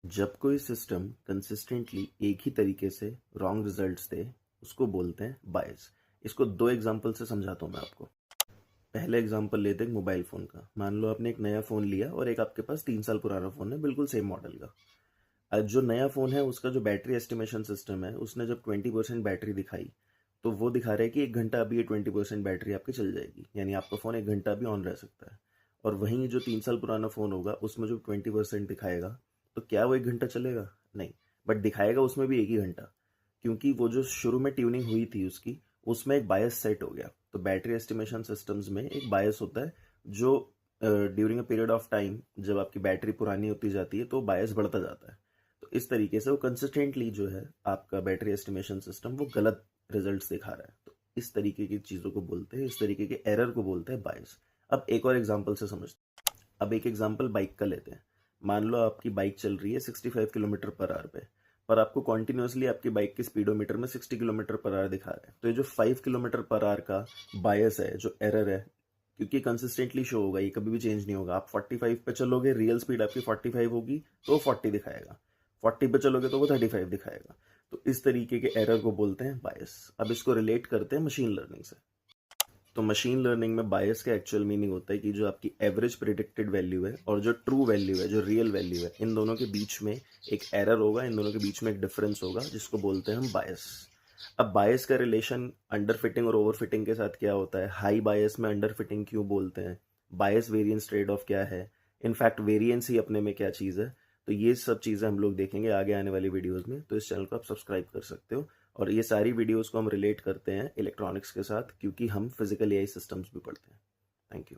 जब कोई system consistently एक ही तरीके से रॉन्ग रिजल्ट्स दे उसको बोलते हैं बायस। इसको दो एग्जांपल से समझाता हूँ मैं आपको। पहले एग्जांपल लेते हैं मोबाइल फ़ोन का। मान लो आपने एक नया फ़ोन लिया और एक आपके पास 3 साल पुराना फ़ोन है, बिल्कुल सेम मॉडल का। आज जो नया फ़ोन है उसका जो बैटरी एस्टिमेशन सिस्टम है उसने जब 20% बैटरी दिखाई तो वो दिखा रहा है कि 1 घंटा अभी ये 20% बैटरी आपकी चल जाएगी, यानी आपका फ़ोन 1 घंटा भी ऑन रह सकता है। और वहीं जो 3 साल पुराना फ़ोन होगा उसमें जो 20% दिखाएगा तो क्या वो 1 घंटा चलेगा? नहीं, बट दिखाएगा उसमें भी 1 ही घंटा, क्योंकि वो जो शुरू में ट्यूनिंग हुई थी उसकी, उसमें एक बायस सेट हो गया। तो बैटरी एस्टिमेशन सिस्टम्स में एक बायस होता है जो during a period of time जब आपकी बैटरी पुरानी होती जाती है तो बायस बढ़ता जाता है। तो इस तरीके से वो कंसिस्टेंटली जो है आपका बैटरी एस्टिमेशन सिस्टम वो गलत रिजल्ट्स दिखा रहा है। तो इस तरीके की चीज़ों को बोलते हैं, इस तरीके के एरर को बोलते हैं बायस। अब एक और एग्जांपल से समझते हैं। अब एक एग्जांपल बाइक का लेते हैं। मान लो आपकी बाइक चल रही है 65 किलोमीटर पर आवर पे, पर आपको कॉन्टिन्यूसली आपकी बाइक के स्पीडोमीटर में 60 किलोमीटर पर आवर दिखा रहा है। तो ये जो 5 किलोमीटर पर आवर का बायस है, जो एरर है, क्योंकि कंसिस्टेंटली शो होगा, ये कभी भी चेंज नहीं होगा। आप 45 पे चलोगे, रियल स्पीड आपकी 45 होगी तो 40 दिखाएगा, 40 पे चलोगे तो वो 35 दिखाएगा। तो इस तरीके के एरर को बोलते हैं बायस। अब इसको रिलेट करते हैं मशीन लर्निंग से। तो मशीन लर्निंग में बायस का एक्चुअल मीनिंग होता है कि जो आपकी एवरेज प्रिडिक्टेड वैल्यू है और जो ट्रू वैल्यू है, जो रियल वैल्यू है, इन दोनों के बीच में एक एरर होगा, इन दोनों के बीच में एक डिफरेंस होगा, जिसको बोलते हैं हम बायस। अब बायस का रिलेशन अंडर फिटिंग और ओवर फिटिंग के साथ क्या होता है? हाई बायस में अंडर फिटिंग क्यों बोलते हैं? बायस वेरिएंस ट्रेड ऑफ क्या है? इनफैक्ट वेरिएंस ही अपने में क्या चीज़ है? तो ये सब चीज़ें हम लोग देखेंगे आगे आने वाली वीडियोज़ में। तो इस चैनल को आप सब्सक्राइब कर सकते हो। और ये सारी वीडियोस को हम रिलेट करते हैं इलेक्ट्रॉनिक्स के साथ, क्योंकि हम फिजिकल एआई सिस्टम्स भी पढ़ते हैं। Thank you.